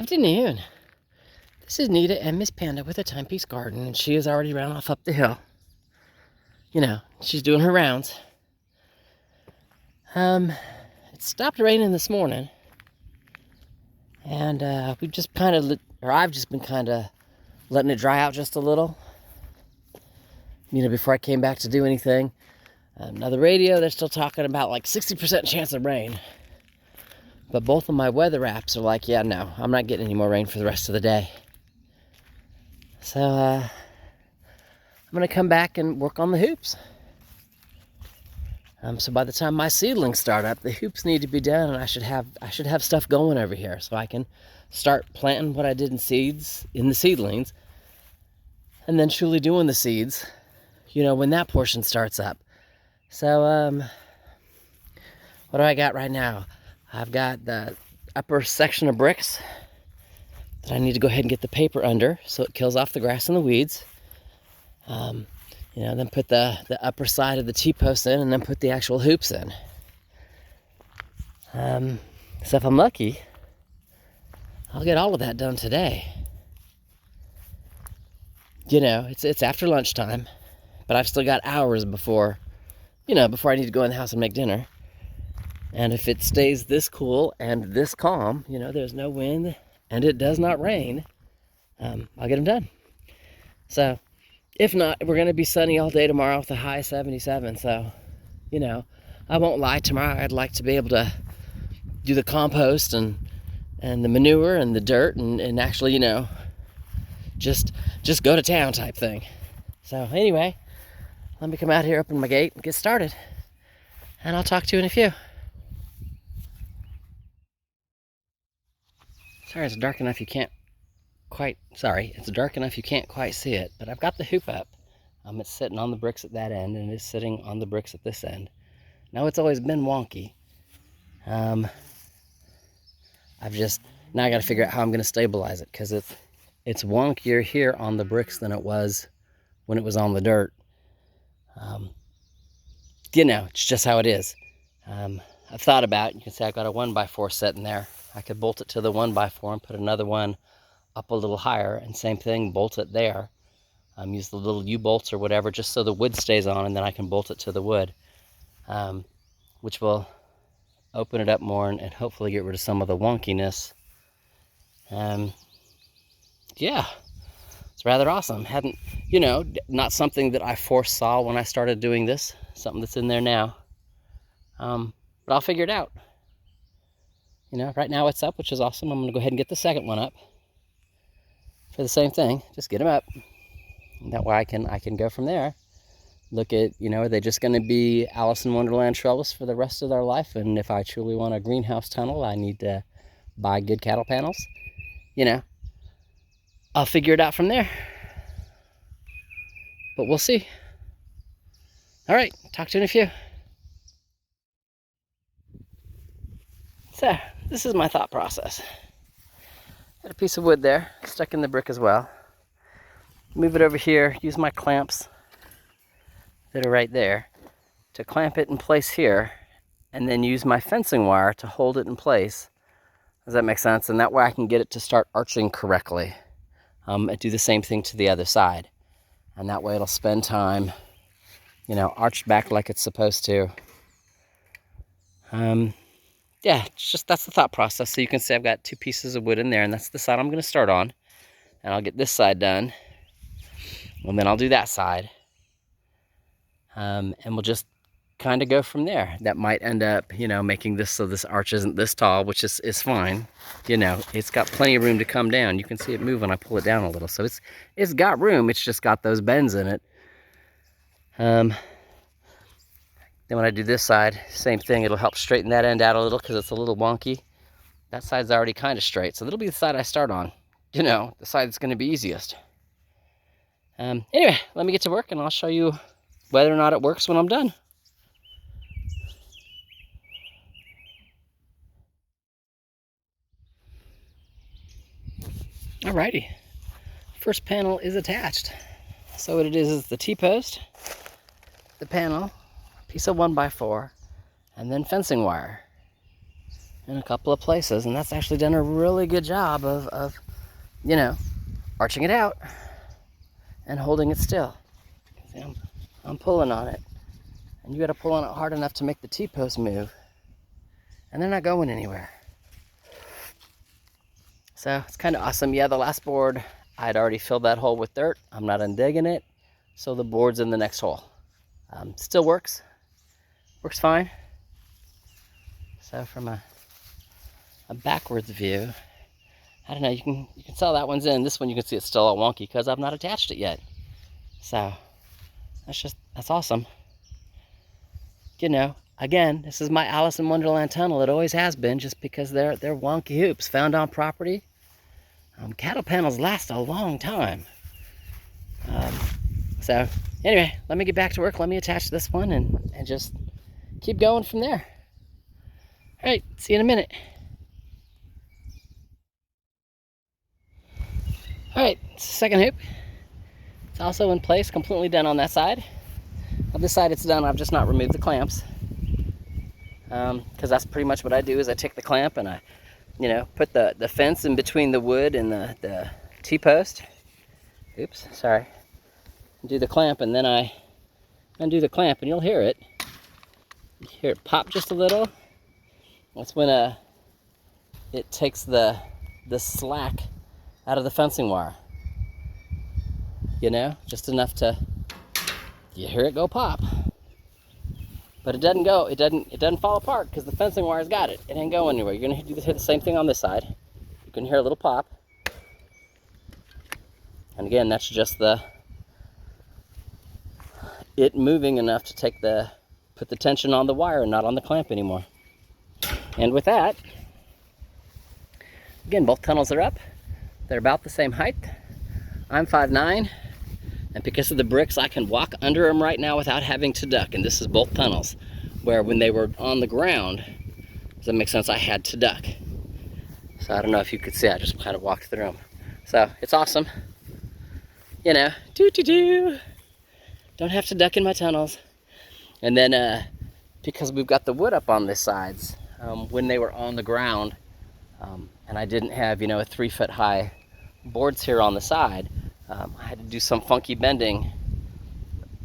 Afternoon. This is Nita and Miss Panda with a Timepiece Garden, and she has already run off up the hill. You know, she's doing her rounds. It stopped raining this morning, and we've just kind of, or I've just been kind of letting it dry out just a little. You know, before I came back to do anything. Now the radio, they're still talking about like 60% chance of rain. But both of my weather apps are like, yeah, no, I'm not getting any more rain for the rest of the day. So I'm gonna come back and work on the hoops. So by the time my seedlings start up, the hoops need to be done, and I should have stuff going over here, so I can start planting what I did in the seedlings, and then truly doing the seeds, you know, when that portion starts up. So what do I got right now? I've got the upper section of bricks that I need to go ahead and get the paper under so it kills off the grass and the weeds. You know, then put the upper side of the T-post in, and then put the actual hoops in. So if I'm lucky, I'll get all of that done today. You know, it's after lunchtime, but I've still got hours before I need to go in the house and make dinner. And if it stays this cool and this calm, you know, there's no wind and it does not rain, I'll get them done. So if not, we're going to be sunny all day tomorrow with a high of 77. So, you know, I won't lie, tomorrow I'd like to be able to do the compost and the manure and the dirt and actually, you know, just go to town type thing. So anyway, let me come out here, open my gate, and get started. And I'll talk to you in a few. Sorry, it's dark enough you can't quite see it, but I've got the hoop up. It's sitting on the bricks at that end, and it's sitting on the bricks at this end. Now it's always been wonky. Now I got to figure out how I'm going to stabilize it, because it's wonkier here on the bricks than it was when it was on the dirt. You know, it's just how it is. I've thought about it. You can see I've got a 1x4 sitting there. I could bolt it to the 1x4 and put another one up a little higher, and same thing, bolt it there. Use the little U-bolts or whatever, just so the wood stays on, and then I can bolt it to the wood, which will open it up more and hopefully get rid of some of the wonkiness. Yeah, it's rather awesome. Hadn't, you know, not something that I foresaw when I started doing this, something that's in there now. But I'll figure it out. You know, right now it's up, which is awesome. I'm going to go ahead and get the second one up for the same thing. Just get them up. And that way I can go from there. Look at, you know, are they just going to be Alice in Wonderland trellis for the rest of their life? And if I truly want a greenhouse tunnel, I need to buy good cattle panels. You know, I'll figure it out from there. But we'll see. All right, talk to you in a few. So, this is my thought process. Got a piece of wood there, stuck in the brick as well. Move it over here, use my clamps that are right there to clamp it in place here, and then use my fencing wire to hold it in place. Does that make sense? And that way I can get it to start arching correctly. And do the same thing to the other side. And that way it'll spend time, you know, arched back like it's supposed to. Yeah, that's the thought process. So you can see I've got two pieces of wood in there, and that's the side I'm going to start on. And I'll get this side done, and then I'll do that side. And we'll just kind of go from there. That might end up, you know, making this so this arch isn't this tall, which is fine. You know, it's got plenty of room to come down. You can see it move when I pull it down a little. So it's got room. It's just got those bends in it. Then when I do this side, same thing. It'll help straighten that end out a little because it's a little wonky. That side's already kind of straight, so that'll be the side I start on. You know, the side that's going to be easiest. Anyway, let me get to work, and I'll show you whether or not it works when I'm done. Alrighty, first panel is attached. So what it is the T-post, the panel, piece of 1x4, and then fencing wire. in a couple of places, and that's actually done a really good job of arching it out and holding it still. See, I'm pulling on it, and you got to pull on it hard enough to make the T-post move, and they're not going anywhere. So it's kind of awesome. Yeah, the last board, I'd already filled that hole with dirt. I'm not undigging it, so the board's in the next hole. Still works fine. So from a backwards view, I don't know, you can tell that one's in. This one you can see it's still all wonky because I've not attached it yet. So that's awesome. Again, this is my Alice in Wonderland tunnel. It always has been, just because they're wonky hoops found on property. Cattle panels last a long time. So anyway, let me get back to work. Let me attach this one and just keep going from there. All right, see you in a minute. All right, second hoop. It's also in place, completely done on that side. On this side it's done, I've just not removed the clamps. Because that's pretty much what I do, is I take the clamp and I put the fence in between the wood and the T-post. Oops, sorry. Do the clamp, and then I undo the clamp, and you'll hear it. You hear it pop just a little. That's when it takes the slack out of the fencing wire. Just enough to, you hear it go pop. But it doesn't fall apart because the fencing wire's got it. It ain't going anywhere. You're gonna do the same thing on this side. You can hear a little pop. And again, that's just it moving enough to put the tension on the wire and not on the clamp anymore. And with that, again, both tunnels are up. They're about the same height. I'm 5'9", and because of the bricks, I can walk under them right now without having to duck. And this is both tunnels, where when they were on the ground, does that make sense, I had to duck. So I don't know if you could see, I just kind of walked through them. So it's awesome. Don't have to duck in my tunnels. And then because we've got the wood up on the sides, when they were on the ground, and I didn't have, a 3-foot high boards here on the side, I had to do some funky bending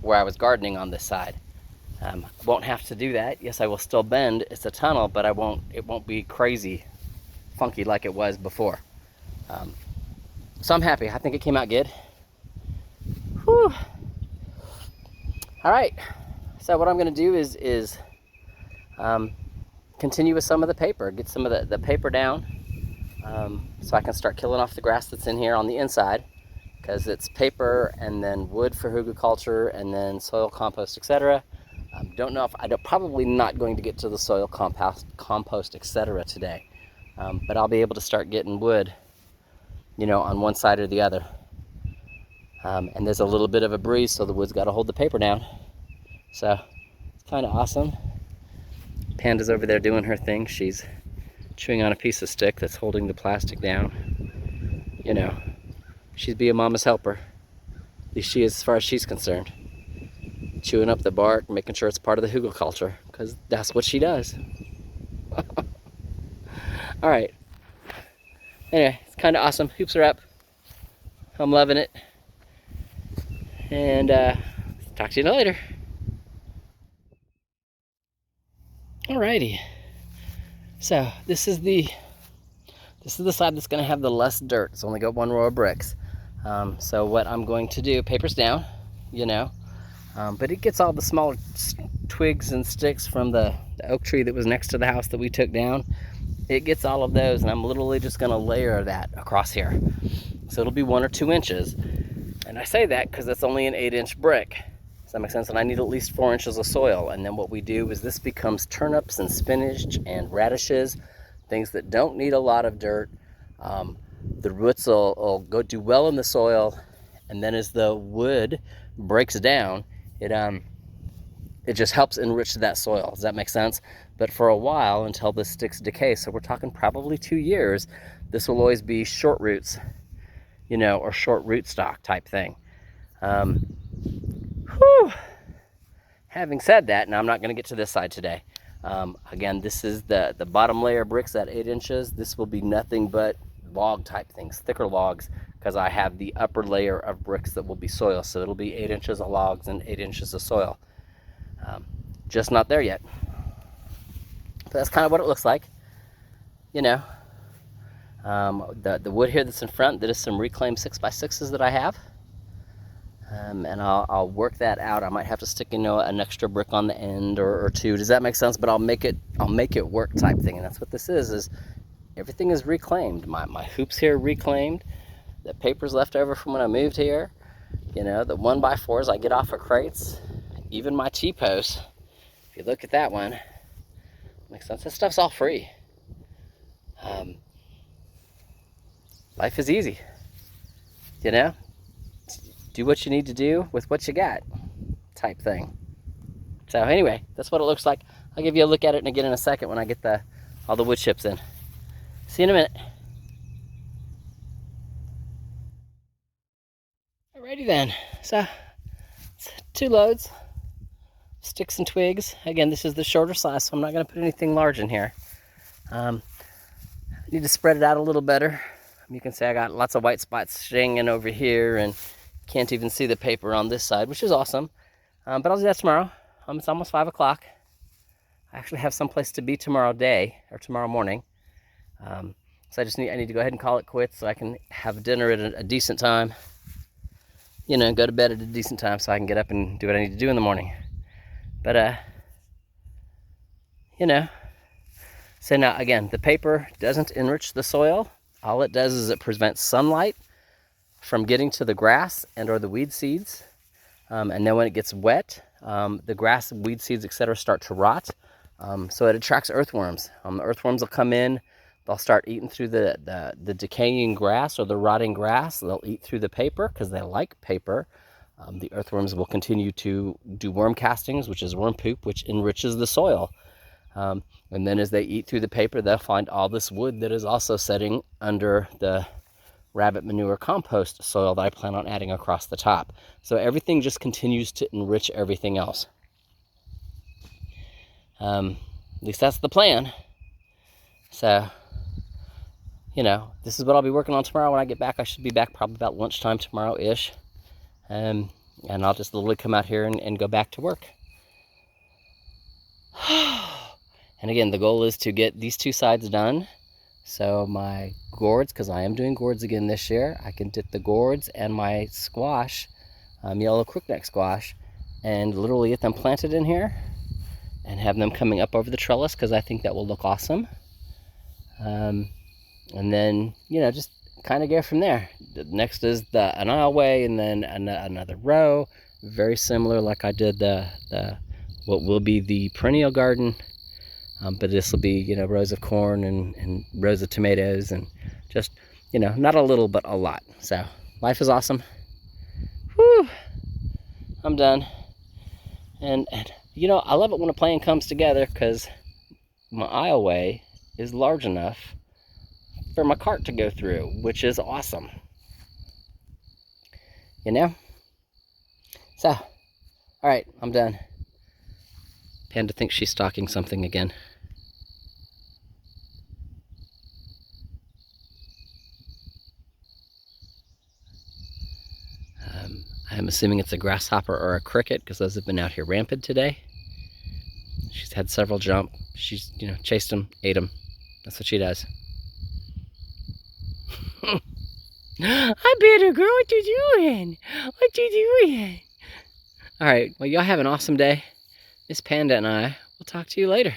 where I was gardening on this side. Won't have to do that. Yes, I will still bend. It's a tunnel, but it won't be crazy funky like it was before. So I'm happy. I think it came out good. Whew. All right. So what I'm going to do is continue with some of the paper. Get some of the paper down, so I can start killing off the grass that's in here on the inside, because it's paper and then wood for hugelkultur and then soil compost, etc. Don't know if I'm probably not going to get to the soil compost, etc. today, but I'll be able to start getting wood, on one side or the other. And there's a little bit of a breeze, so the wood's got to hold the paper down. So it's kind of awesome. Panda's over there doing her thing. She's chewing on a piece of stick that's holding the plastic down. She's being mama's helper. At least she is, as far as she's concerned. Chewing up the bark, making sure it's part of the hugelkultur, because that's what she does. All right. Anyway, it's kind of awesome. Hoops are up. I'm loving it. And talk to you later. Alrighty. So this is the side that's going to have the less dirt. It's only got one row of bricks. So what I'm going to do, paper's down, but it gets all the smaller twigs and sticks from the oak tree that was next to the house that we took down. It gets all of those, and I'm literally just going to layer that across here. So it'll be 1 or 2 inches. And I say that because it's only an 8-inch brick. Does that make sense? And I need at least 4 inches of soil. And then what we do is this becomes turnips and spinach and radishes, things that don't need a lot of dirt. The roots will go do well in the soil, and then as the wood breaks down, it just helps enrich that soil. Does that make sense? But for a while, until the sticks decay, so we're talking probably 2 years, this will always be short roots, or short rootstock type thing. Having said that, now I'm not going to get to this side today. Again, this is the bottom layer of bricks at 8 inches. This will be nothing but log type things, thicker logs, because I have the upper layer of bricks that will be soil. So it'll be 8 inches of logs and 8 inches of soil. Just not there yet. But that's kind of what it looks like. You know, the wood here that's in front, that is some reclaimed 6x6s that I have. And I'll work that out. I might have to stick, you know, an extra brick on the end or two. Does that make sense? But I'll make it work type thing. And that's what this is everything is reclaimed. My hoops here reclaimed. The paper's left over from when I moved here. You know, the 1x4s I get off of crates. Even my T-posts. If you look at that one, makes sense. This stuff's all free. Life is easy. You know? Do what you need to do with what you got, type thing. So anyway, that's what it looks like. I'll give you a look at it again in a second when I get all the wood chips in. See you in a minute. Alrighty then. So it's 2 loads, sticks and twigs. Again, this is the shorter size, so I'm not going to put anything large in here. I need to spread it out a little better. You can see I got lots of white spots shinging over here, and can't even see the paper on this side, which is awesome. But I'll do that tomorrow. It's almost 5 o'clock. I actually have someplace to be tomorrow morning. So I need to go ahead and call it quits so I can have dinner at a decent time. You know, go to bed at a decent time so I can get up and do what I need to do in the morning. But, you know, so now again, the paper doesn't enrich the soil. All it does is it prevents sunlight from getting to the grass and or the weed seeds. And then when it gets wet, the grass, weed seeds, etc. start to rot. So it attracts earthworms. The earthworms will come in. They'll start eating through the decaying grass or the rotting grass. They'll eat through the paper because they like paper. The earthworms will continue to do worm castings, which is worm poop, which enriches the soil. And then as they eat through the paper, they'll find all this wood that is also setting under the rabbit manure compost soil that I plan on adding across the top. So everything just continues to enrich everything else. At least that's the plan. So, you know, this is what I'll be working on tomorrow when I get back. I should be back probably about lunchtime tomorrow-ish. And I'll just literally come out here and go back to work. And again, the goal is to get these 2 sides done. So my gourds, because I am doing gourds again this year, I can dip the gourds and my squash, yellow crookneck squash, and literally get them planted in here and have them coming up over the trellis because I think that will look awesome. And then, you know, just kind of go from there. Next is an aisleway and then another row, very similar like I did what will be the perennial garden. But this will be, you know, rows of corn and rows of tomatoes and just, you know, not a little, but a lot. So life is awesome. Whew, I'm done. And you know, I love it when a plan comes together because my aisleway is large enough for my cart to go through, which is awesome. You know? So, all right, I'm done. Panda thinks she's stalking something again. I'm assuming it's a grasshopper or a cricket because those have been out here rampant today. She's had several jump. She's, you know, chased them, ate them. That's what she does. Hi, better girl. What you doing? What you doing? All right. Well, y'all have an awesome day. Miss Panda and I will talk to you later.